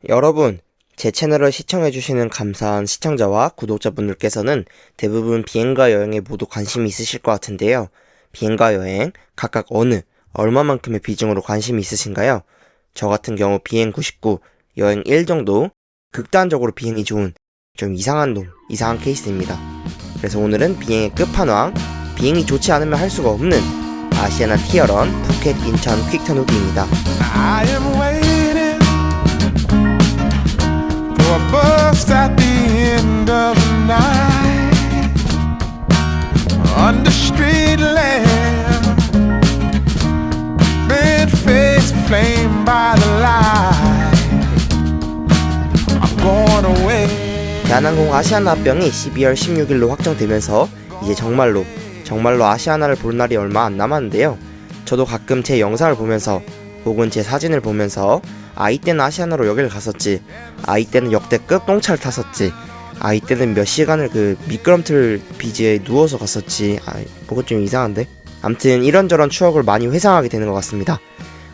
여러분, 제 채널을 시청해주시는 감사한 시청자와 구독자분들께서는 대부분 비행과 여행에 모두 관심이 있으실 것 같은데요. 비행과 여행, 각각 얼마만큼의 비중으로 관심이 있으신가요? 저 같은 경우 비행 99, 여행 1 정도, 극단적으로 비행이 좋은, 좀 이상한 이상한 케이스입니다. 그래서 오늘은 비행의 끝판왕, 비행이 좋지 않으면 할 수가 없는 아시아나 티어런 푸켓 인천 퀵턴 후기입니다. A bus at the end of the night under street lamp, red face flamed by the light. I'm going away. 대한항공 아시아나 합병이 12월 16일로 확정되면서 이제 정말로 아시아나를 볼 날이 얼마 안 남았는데요. 저도 가끔 제 영상을 보면서 혹은 제 사진을 보면서 이때는 아시아나로 여기를 갔었지, 이때는 역대급 똥차를 탔었지, 이때는 몇 시간을 그 미끄럼틀 비지에 누워서 갔었지, 뭐가 좀 이상한데? 암튼 이런저런 추억을 많이 회상하게 되는 것 같습니다.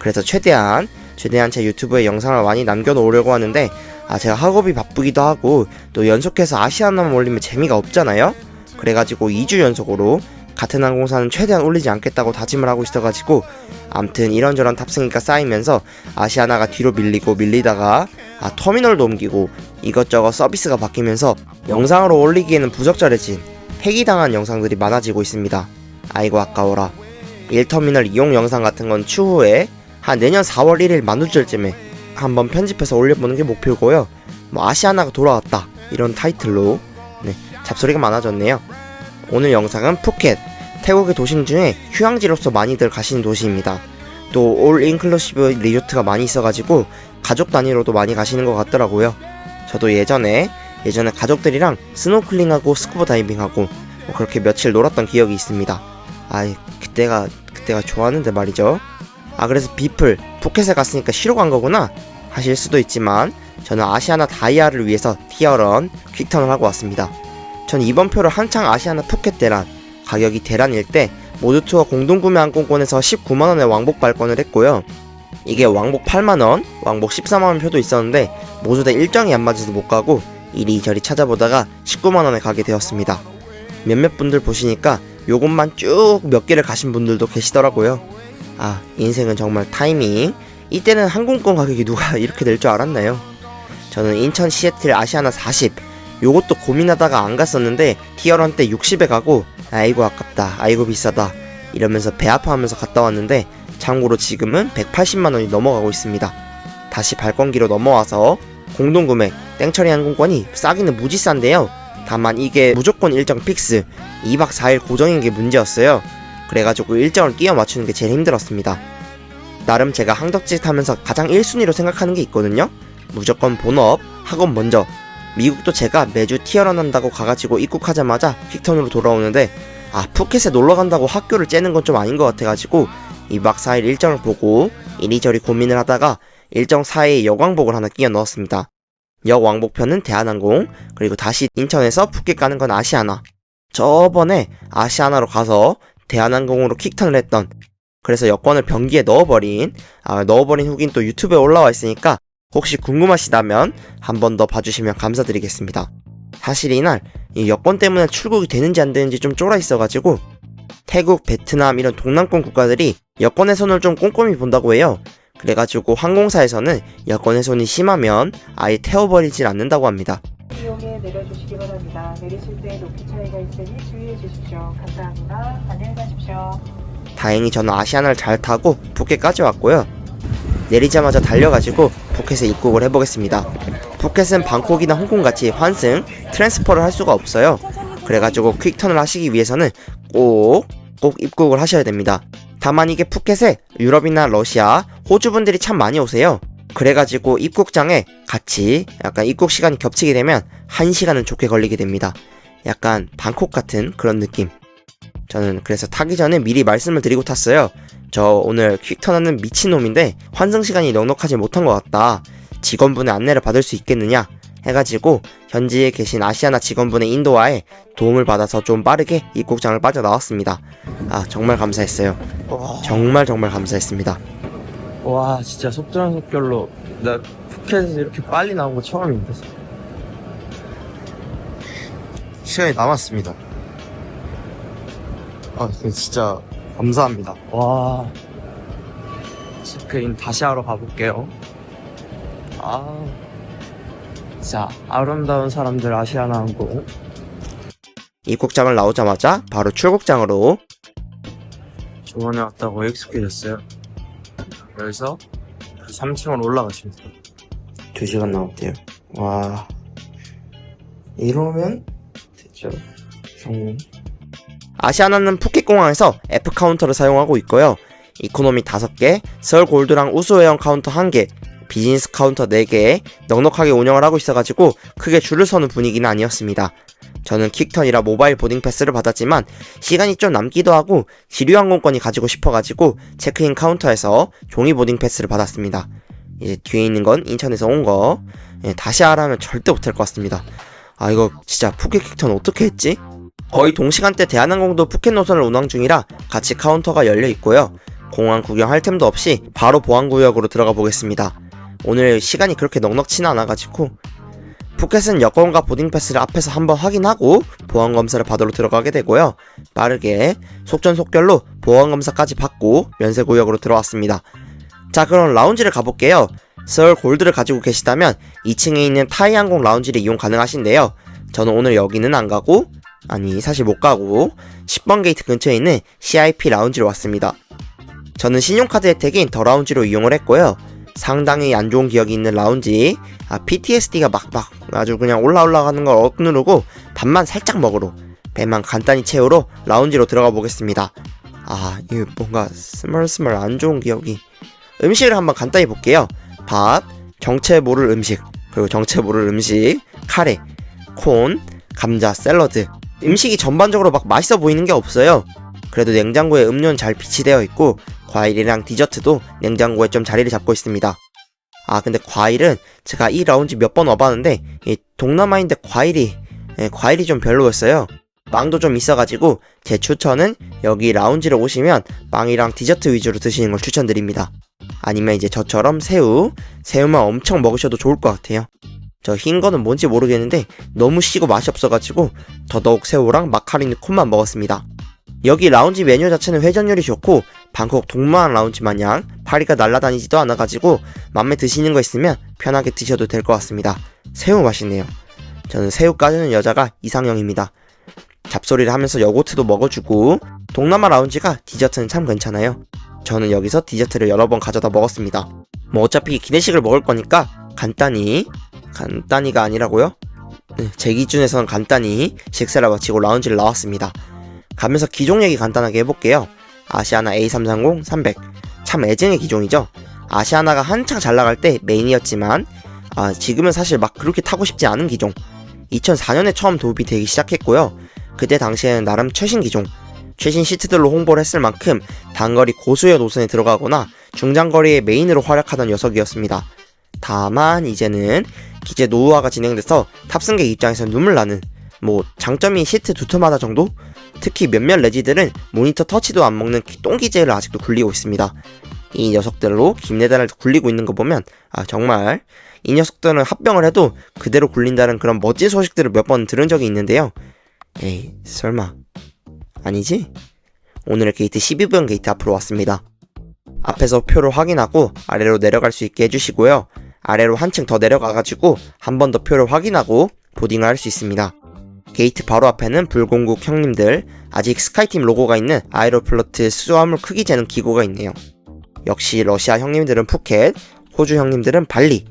그래서 최대한 제 유튜브에 영상을 많이 남겨놓으려고 하는데, 제가 학업이 바쁘기도 하고 또 연속해서 아시아나만 올리면 재미가 없잖아요? 그래가지고 2주 연속으로 같은 항공사는 최대한 올리지 않겠다고 다짐을 하고 있어가지고, 암튼 이런저런 탑승기가 쌓이면서 아시아나가 뒤로 밀리다가 터미널도 옮기고 이것저것 서비스가 바뀌면서 영상으로 올리기에는 부적절해진 폐기당한 영상들이 많아지고 있습니다. 아이고 아까워라. 1터미널 이용 영상 같은 건 추후에 한 내년 4월 1일 만우절쯤에 한번 편집해서 올려보는 게 목표고요. 아시아나가 돌아왔다 이런 타이틀로 잡소리가 많아졌네요. 오늘 영상은 푸켓, 태국의 도심 중에 휴양지로서 많이들 가시는 도시입니다. 또 올 인클루시브 리조트가 많이 있어가지고 가족 단위로도 많이 가시는 것 같더라고요. 저도 예전에 가족들이랑 스노클링하고 스쿠버 다이빙하고 그렇게 며칠 놀았던 기억이 있습니다. 그때가 좋았는데 말이죠. 그래서 비플, 푸켓에 갔으니까 쉬러 간 거구나 하실 수도 있지만, 저는 아시아나 다이아를 위해서 티어런 퀵턴을 하고 왔습니다. 전 이번 표를 한창 아시아나 푸켓 대란, 가격이 대란일 때 모두투어 공동구매 항공권에서 19만원에 왕복 발권을 했고요. 이게 왕복 8만원, 왕복 14만원 표도 있었는데 모두 다 일정이 안 맞아서 못 가고 이리저리 찾아보다가 19만원에 가게 되었습니다. 몇몇 분들 보시니까 요것만 쭉 몇 개를 가신 분들도 계시더라고요. 인생은 정말 타이밍. 이때는 항공권 가격이 누가 이렇게 될 줄 알았나요? 저는 인천 시애틀 아시아나 40, 요것도 고민하다가 안 갔었는데 티어런 때 60에 가고 아이고 아깝다, 아이고 비싸다 이러면서 배 아파하면서 갔다 왔는데, 참고로 지금은 180만원이 넘어가고 있습니다. 다시 발권기로 넘어와서 공동구매 땡처리 항공권이 싸기는 무지 싼데요. 다만 이게 무조건 일정 픽스 2박 4일 고정인 게 문제였어요. 그래가지고 일정을 끼워 맞추는 게 제일 힘들었습니다. 나름 제가 항덕짓 하면서 가장 1순위로 생각하는 게 있거든요. 무조건 본업, 학원 먼저. 미국도 제가 매주 티어런 한다고 가가지고 입국하자마자 퀵턴으로 돌아오는데, 푸켓에 놀러간다고 학교를 째는 건 좀 아닌 것 같아가지고 2박 4일 일정을 보고 이리저리 고민을 하다가 일정 사이에 역왕복을 하나 끼워 넣었습니다. 역왕복편은 대한항공, 그리고 다시 인천에서 푸켓 가는 건 아시아나. 저번에 아시아나로 가서 대한항공으로 퀵턴을 했던, 그래서 여권을 변기에 넣어버린 후기는 또 유튜브에 올라와 있으니까 혹시 궁금하시다면 한 번 더 봐주시면 감사드리겠습니다. 사실 이날 이 여권 때문에 출국이 되는지 안 되는지 좀 쫄아 있어가지고 태국, 베트남 이런 동남권 국가들이 여권 훼손을 좀 꼼꼼히 본다고 해요. 그래가지고 항공사에서는 여권 훼손이 심하면 아예 태워버리질 않는다고 합니다. 이용에 내려주시기 바랍니다. 내리실 때 높이 차이가 있으니 주의해 주십시오. 감사합니다. 안녕히 가십시오. 다행히 저는 아시아나를 잘 타고 푸켓까지 왔고요. 내리자마자 달려가지고 푸켓에 입국을 해보겠습니다. 푸켓은 방콕이나 홍콩같이 환승, 트랜스퍼를 할 수가 없어요. 그래가지고 퀵턴을 하시기 위해서는 꼭 입국을 하셔야 됩니다. 다만 이게 푸켓에 유럽이나 러시아, 호주 분들이 참 많이 오세요. 그래가지고 입국장에 같이 약간 입국 시간이 겹치게 되면 1시간은 좋게 걸리게 됩니다. 약간 방콕 같은 그런 느낌. 저는 그래서 타기 전에 미리 말씀을 드리고 탔어요. 저 오늘 퀵턴하는 미친놈인데 환승 시간이 넉넉하지 못한 것 같다. 직원분의 안내를 받을 수 있겠느냐 해가지고 현지에 계신 아시아나 직원분의 인도와에 도움을 받아서 좀 빠르게 입국장을 빠져나왔습니다. 정말 감사했어요. 정말 감사했습니다. 와, 진짜 속전속결로 나 푸켓에서 이렇게 빨리 나온 거 처음인데. 시간이 남았습니다. 근데 진짜 감사합니다. 와, 체크인 다시 하러 가볼게요. 진짜 아름다운 사람들 아시아나항공. 입국장을 나오자마자 바로 출국장으로. 저번에 왔다고 익숙해졌어요. 여기서 3층으로 올라가시면 돼요. 2시간 남았대요. 와, 이러면 됐죠. 성공. 아시아나는 푸켓공항에서 F카운터를 사용하고 있고요. 이코노미 5개, 서울 골드랑 우수회원 카운터 1개, 비즈니스 카운터 4개 넉넉하게 운영을 하고 있어가지고 크게 줄을 서는 분위기는 아니었습니다. 저는 퀵턴이라 모바일 보딩 패스를 받았지만 시간이 좀 남기도 하고 지류항공권이 가지고 싶어가지고 체크인 카운터에서 종이 보딩 패스를 받았습니다. 이제 뒤에 있는 건 인천에서 온 거. 다시 하라면 절대 못할 것 같습니다. 이거 진짜 푸켓 퀵턴 어떻게 했지? 거의 동시간대 대한항공도 푸켓 노선을 운항 중이라 같이 카운터가 열려 있고요. 공항 구경할 틈도 없이 바로 보안구역으로 들어가 보겠습니다. 오늘 시간이 그렇게 넉넉치는 않아가지고. 푸켓은 여권과 보딩패스를 앞에서 한번 확인하고 보안검사를 받으러 들어가게 되고요. 빠르게 속전속결로 보안검사까지 받고 면세구역으로 들어왔습니다. 자, 그럼 라운지를 가볼게요. 서울 골드를 가지고 계시다면 2층에 있는 타이항공 라운지를 이용 가능하신데요. 저는 오늘 여기는 안 가고, 사실 못 가고 10번 게이트 근처에 있는 CIP 라운지로 왔습니다. 저는 신용카드 혜택인 더 라운지로 이용을 했고요. 상당히 안 좋은 기억이 있는 라운지. PTSD가 막 아주 그냥 올라가는 걸 억누르고 밥만 살짝 먹으러, 배만 간단히 채우러 라운지로 들어가 보겠습니다. 이거 뭔가 스멀스멀 안 좋은 기억이. 음식을 한번 간단히 볼게요. 밥, 정체 모를 음식, 그리고 정체 모를 음식, 카레, 콘, 감자, 샐러드. 음식이 전반적으로 막 맛있어 보이는 게 없어요. 그래도 냉장고에 음료는 잘 비치되어 있고 과일이랑 디저트도 냉장고에 좀 자리를 잡고 있습니다. 근데 과일은 제가 이 라운지 몇 번 와봤는데 동남아인데 과일이 좀 별로였어요. 빵도 좀 있어가지고 제 추천은 여기 라운지를 오시면 빵이랑 디저트 위주로 드시는 걸 추천드립니다. 아니면 이제 저처럼 새우만 엄청 먹으셔도 좋을 것 같아요. 저 흰 거는 뭔지 모르겠는데 너무 시고 맛이 없어가지고 더더욱 새우랑 마카로니 콘만 먹었습니다. 여기 라운지 메뉴 자체는 회전율이 좋고 방콕 동무한 라운지 마냥 파리가 날아다니지도 않아가지고 맘에 드시는 거 있으면 편하게 드셔도 될 것 같습니다. 새우 맛있네요. 저는 새우 까주는 여자가 이상형입니다. 잡소리를 하면서 요거트도 먹어주고. 동남아 라운지가 디저트는 참 괜찮아요. 저는 여기서 디저트를 여러 번 가져다 먹었습니다. 어차피 기내식을 먹을 거니까 간단히가 아니라고요? 제 기준에서는 간단히 식사를 마치고 라운지를 나왔습니다. 가면서 기종 얘기 간단하게 해볼게요. 아시아나 A330-300 참 애증의 기종이죠. 아시아나가 한창 잘 나갈 때 메인이었지만 지금은 사실 막 그렇게 타고 싶지 않은 기종. 2004년에 처음 도입이 되기 시작했고요. 그때 당시에는 나름 최신 기종, 최신 시트들로 홍보를 했을 만큼 단거리 고수요 노선에 들어가거나 중장거리의 메인으로 활약하던 녀석이었습니다. 다만 이제는 기재 노후화가 진행돼서 탑승객 입장에서 눈물 나는, 장점이 시트 두툼하다 정도? 특히 몇몇 레지들은 모니터 터치도 안 먹는 똥기재를 아직도 굴리고 있습니다. 이 녀석들로 김내단을 굴리고 있는 거 보면 정말 이 녀석들은 합병을 해도 그대로 굴린다는 그런 멋진 소식들을 몇 번 들은 적이 있는데요. 에이, 설마 아니지? 오늘의 게이트 12번 게이트 앞으로 왔습니다. 앞에서 표를 확인하고 아래로 내려갈 수 있게 해주시고요. 아래로 한층 더 내려가가지고 한 번 더 표를 확인하고 보딩을 할 수 있습니다. 게이트 바로 앞에는 불공국 형님들, 아직 스카이팀 로고가 있는 아에로플로트 수화물 크기 재는 기구가 있네요. 역시 러시아 형님들은 푸켓, 호주 형님들은 발리.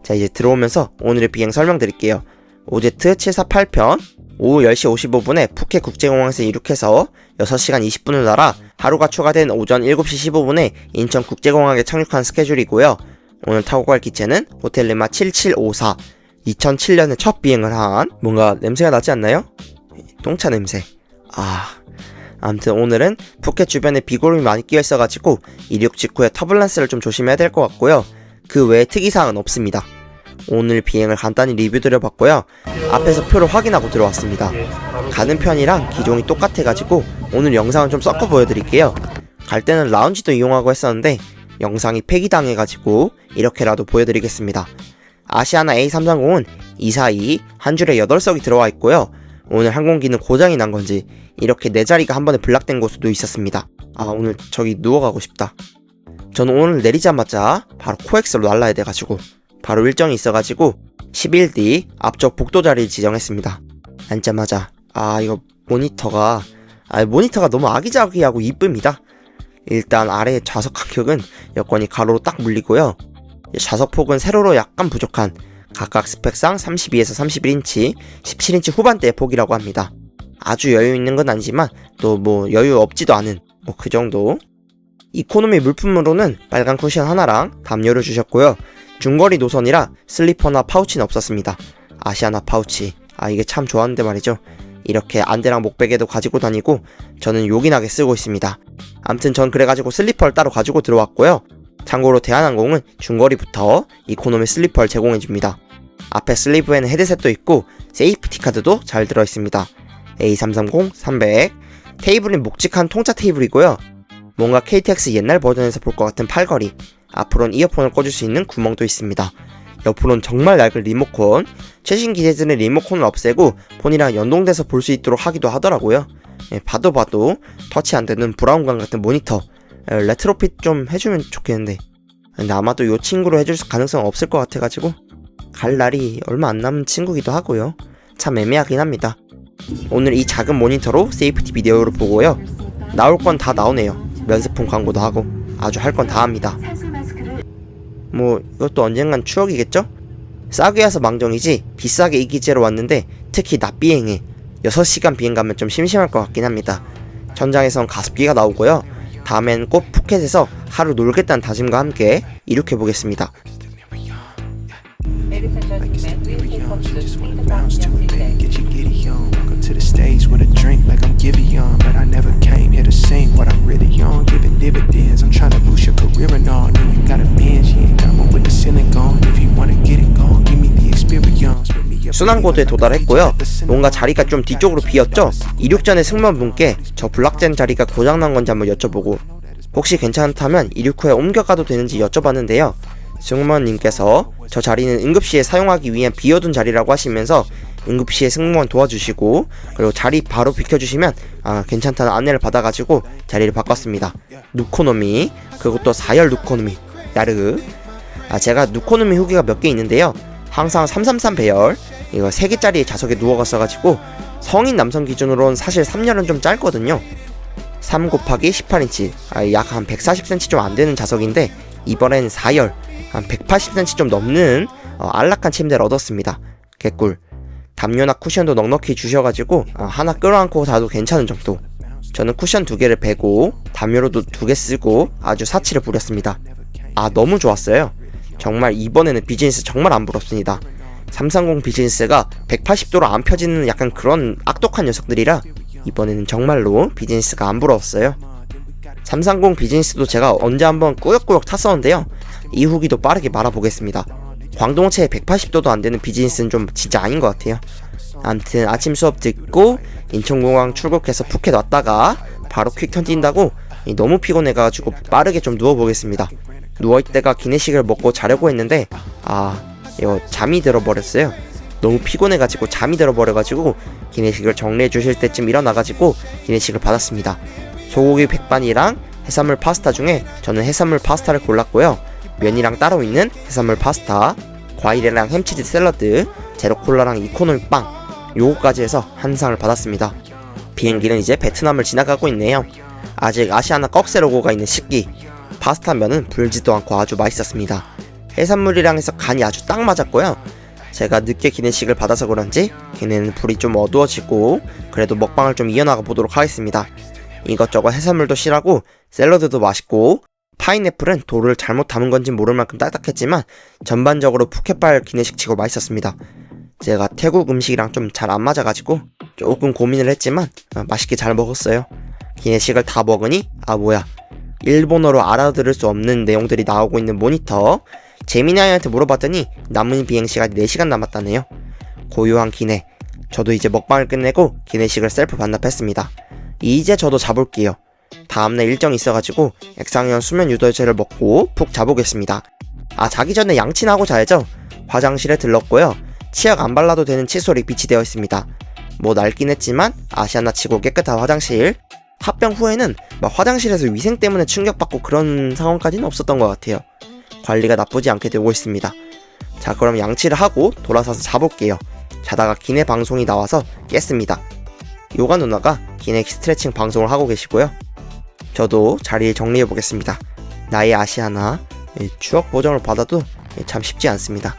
자, 이제 들어오면서 오늘의 비행 설명드릴게요. OZ748편 오후 10시 55분에 푸켓 국제공항에서 이륙해서 6시간 20분을 날아 하루가 추가된 오전 7시 15분에 인천 국제공항에 착륙한 스케줄이고요. 오늘 타고 갈 기체는 호텔 레마 7754. 2007년에 첫 비행을 한, 뭔가 냄새가 나지 않나요? 똥차 냄새. 아무튼 오늘은 푸켓 주변에 비구름이 많이 끼어 있어가지고 이륙 직후에 터블런스를 좀 조심해야 될 것 같고요. 그 외에 특이사항은 없습니다. 오늘 비행을 간단히 리뷰 드려봤고요. 앞에서 표를 확인하고 들어왔습니다. 가는 편이랑 기종이 똑같아가지고 오늘 영상은 좀 섞어 보여드릴게요. 갈 때는 라운지도 이용하고 했었는데 영상이 폐기당해가지고 이렇게라도 보여드리겠습니다. 아시아나 A330은 242 한 줄에 8석이 들어와 있고요. 오늘 항공기는 고장이 난 건지 이렇게 4자리가 한 번에 블락된 곳도 있었습니다. 아, 오늘 저기 누워가고 싶다. 저는 오늘 내리자마자 바로 코엑스로 날라야 돼가지고 바로 일정이 있어가지고 10일 뒤 앞쪽 복도 자리를 지정했습니다. 앉자마자 이거 모니터가 너무 아기자기하고 이쁩니다. 일단 아래 좌석 간격은 여건이 가로로 딱 물리고요. 좌석폭은 세로로 약간 부족한 각각 스펙상 32에서 31인치, 17인치 후반대의 폭이라고 합니다. 아주 여유 있는 건 아니지만 또 뭐 여유 없지도 않은 뭐 그 정도. 이코노미 물품으로는 빨간 쿠션 하나랑 담요를 주셨고요. 중거리 노선이라 슬리퍼나 파우치는 없었습니다. 아시아나 파우치, 이게 참 좋았는데 말이죠. 이렇게 안대랑 목베개도 가지고 다니고 저는 요긴하게 쓰고 있습니다. 암튼 전 그래가지고 슬리퍼를 따로 가지고 들어왔고요. 참고로 대한항공은 중거리부터 이코노미 슬리퍼를 제공해줍니다. 앞에 슬리브에는 헤드셋도 있고 세이프티 카드도 잘 들어있습니다. A330, 300 테이블은 묵직한 통짜 테이블이고요. 뭔가 KTX 옛날 버전에서 볼 것 같은 팔걸이, 앞으로는 이어폰을 꽂을 수 있는 구멍도 있습니다. 옆으로는 정말 낡은 리모컨, 최신 기계들은 리모컨을 없애고 폰이랑 연동돼서 볼 수 있도록 하기도 하더라고요. 봐도 터치 안 되는 브라운관 같은 모니터, 레트로핏 좀 해주면 좋겠는데 근데 아마도 요 친구로 해줄 가능성은 없을 것 같아가지고 갈 날이 얼마 안 남은 친구기도 하고요. 참 애매하긴 합니다. 오늘 이 작은 모니터로 세이프티 비디오를 보고요. 나올 건 다 나오네요. 면세품 광고도 하고 아주 할 건 다 합니다. 뭐 이것도 언젠간 추억이겠죠? 싸게 와서 망정이지 비싸게 이 기제로 왔는데 특히 낮 비행에 6시간 비행 가면 좀 심심할 것 같긴 합니다. 천장에선 가습기가 나오고요. 다음엔 꼭 푸켓에서 하루 놀겠다는 다짐과 함께 이륙해보겠습니다. 순환고도에 도달했고요. 뭔가 자리가 좀 뒤쪽으로 비었죠? 이륙 전에 승무원분께 저 블락된 자리가 고장난 건지 한번 여쭤보고 혹시 괜찮다면 이륙 후에 옮겨가도 되는지 여쭤봤는데요. 승무원님께서 저 자리는 응급시에 사용하기 위한 비워둔 자리라고 하시면서 응급시에 승무원 도와주시고 그리고 자리 바로 비켜주시면 괜찮다는 안내를 받아가지고 자리를 바꿨습니다. 누코노미, 그리고 또 4열 누코노미 야르. 제가 누코노미 후기가 몇 개 있는데요. 항상 333 배열 이거 3개짜리 좌석에 누워갔어가지고 성인 남성 기준으로는 사실 3열은 좀 짧거든요. 3 곱하기 18인치 약 한 140cm 좀 안되는 좌석인데 이번엔 4열 한 180cm 좀 넘는 안락한 침대를 얻었습니다. 개꿀. 담요나 쿠션도 넉넉히 주셔가지고 하나 끌어안고 자도 괜찮은 정도. 저는 쿠션 2개를 베고 담요로도 2개 쓰고 아주 사치를 부렸습니다. 너무 좋았어요. 정말 이번에는 비즈니스 정말 안 부럽습니다. 330 비즈니스가 180도로 안 펴지는 약간 그런 악독한 녀석들이라 이번에는 정말로 비즈니스가 안 부러웠어요. 330 비즈니스도 제가 언제 한번 꾸역꾸역 탔었는데요. 이 후기도 빠르게 말아보겠습니다. 광동체에 180도도 안 되는 비즈니스는 좀 진짜 아닌 것 같아요. 암튼 아침 수업 듣고 인천공항 출국해서 푸켓 왔다가 바로 퀵턴 뛴다고 너무 피곤해가지고 빠르게 좀 누워보겠습니다. 누워있다가 기내식을 먹고 자려고 했는데 이거 잠이 들어버렸어요. 너무 피곤해가지고 잠이 들어버려가지고 기내식을 정리해 주실 때쯤 일어나가지고 기내식을 받았습니다. 소고기 백반이랑 해산물 파스타 중에 저는 해산물 파스타를 골랐고요. 면이랑 따로 있는 해산물 파스타, 과일이랑 햄치즈 샐러드, 제로콜라랑 이코노미 빵 요거까지 해서 한 상을 받았습니다. 비행기는 이제 베트남을 지나가고 있네요. 아직 아시아나 꺽쇠 로고가 있는 식기. 파스타 면은 불지도 않고 아주 맛있었습니다. 해산물이랑 해서 간이 아주 딱 맞았고요. 제가 늦게 기내식을 받아서 그런지 기내는 불이 좀 어두워지고 그래도 먹방을 좀 이어나가 보도록 하겠습니다. 이것저것 해산물도 실하고 샐러드도 맛있고 파인애플은 돌을 잘못 담은 건지 모를 만큼 딱딱했지만 전반적으로 푸켓발 기내식 치고 맛있었습니다. 제가 태국 음식이랑 좀 잘 안 맞아가지고 조금 고민을 했지만 맛있게 잘 먹었어요. 기내식을 다 먹으니 일본어로 알아들을 수 없는 내용들이 나오고 있는 모니터. 재민이한테 물어봤더니 남은 비행시간이 4시간 남았다네요. 고요한 기내. 저도 이제 먹방을 끝내고 기내식을 셀프 반납했습니다. 이제 저도 자볼게요. 다음날 일정이 있어가지고 액상형 수면 유도제를 먹고 푹 자보겠습니다. 자기 전에 양치나 하고 자야죠. 화장실에 들렀고요. 치약 안 발라도 되는 칫솔이 비치되어 있습니다. 뭐 낡긴 했지만 아시아나 치고 깨끗한 화장실. 합병 후에는 막 화장실에서 위생 때문에 충격받고 그런 상황까지는 없었던 것 같아요. 관리가 나쁘지 않게 되고 있습니다. 자, 그럼 양치를 하고 돌아서서 자볼게요. 자다가 기내 방송이 나와서 깼습니다. 요가 누나가 기내 스트레칭 방송을 하고 계시고요. 저도 자리를 정리해 보겠습니다. 나의 아시아나, 추억 보정을 받아도 참 쉽지 않습니다.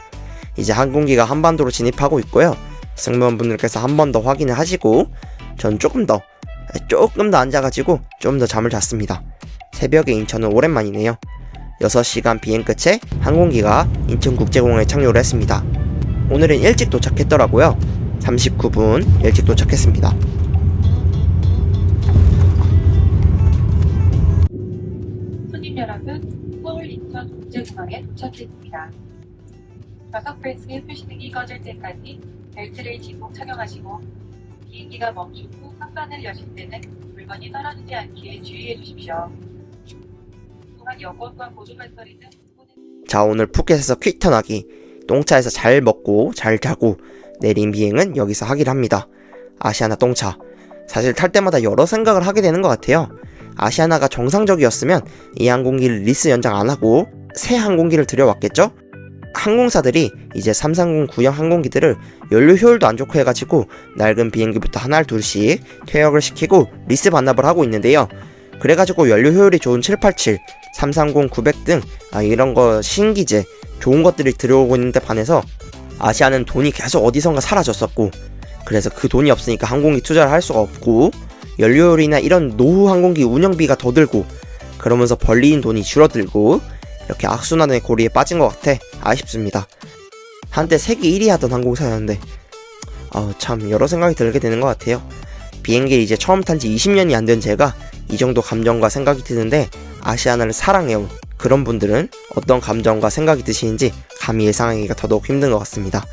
이제 항공기가 한반도로 진입하고 있고요. 승무원분들께서 한 번 더 확인을 하시고 전 조금 더 앉아가지고 좀 더 잠을 잤습니다. 새벽에 인천은 오랜만이네요. 6시간 비행 끝에 항공기가 인천국제공항에 착륙을 했습니다. 오늘은 일찍 도착했더라고요. 39분 일찍 도착했습니다. 손님 여러분, 서울 인천 국제공항에 도착했습니다. 좌석 벨트의 표시등이 꺼질 때까지 벨트를 지속 착용하시고 비행기가 멈춘 후 상단을 여실 때는 물건이 떨어지지 않게 주의해 주십시오. 또한 여권과 보조 배터리는 자, 오늘 푸켓에서 퀵턴하기, 똥차에서 잘 먹고 잘 자고 내린 비행은 여기서 하기를 합니다. 아시아나 똥차. 사실 탈 때마다 여러 생각을 하게 되는 것 같아요. 아시아나가 정상적이었으면 이 항공기를 리스 연장 안 하고 새 항공기를 들여왔겠죠? 항공사들이 이제 330 구형 항공기들을 연료 효율도 안 좋고 해가지고 낡은 비행기부터 하나 둘씩 퇴역을 시키고 리스 반납을 하고 있는데요. 그래가지고 연료 효율이 좋은 787, 330, 900 등 이런 거 신기제 좋은 것들이 들어오고 있는데 반해서 아시아는 돈이 계속 어디선가 사라졌었고, 그래서 그 돈이 없으니까 항공기 투자를 할 수가 없고 연료율이나 이런 노후 항공기 운영비가 더 들고 그러면서 벌리인 돈이 줄어들고 이렇게 악순환의 고리에 빠진 것 같아 아쉽습니다. 한때 세계 1위 하던 항공사였는데 참 여러 생각이 들게 되는 것 같아요. 비행기를 이제 처음 탄 지 20년이 안 된 제가 이 정도 감정과 생각이 드는데 아시아나를 사랑해온 그런 분들은 어떤 감정과 생각이 드시는지 감히 예상하기가 더더욱 힘든 것 같습니다.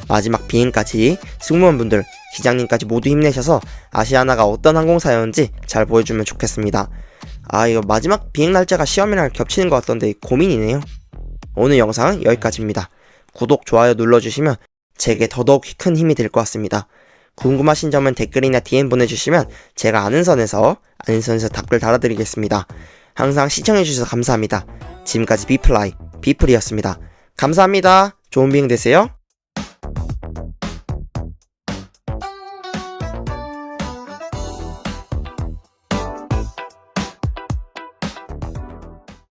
마지막 비행까지 승무원분들, 기장님까지 모두 힘내셔서 아시아나가 어떤 항공사였는지 잘 보여주면 좋겠습니다. 이거 마지막 비행 날짜가 시험이랑 겹치는 것 같던데 고민이네요. 오늘 영상은 여기까지입니다. 구독, 좋아요 눌러주시면 제게 더더욱 큰 힘이 될 것 같습니다. 궁금하신 점은 댓글이나 DM 보내주시면 제가 아는 선에서 답글 달아드리겠습니다. 항상 시청해주셔서 감사합니다. 지금까지 비플라이, 비플이었습니다. 감사합니다. 좋은 비행 되세요.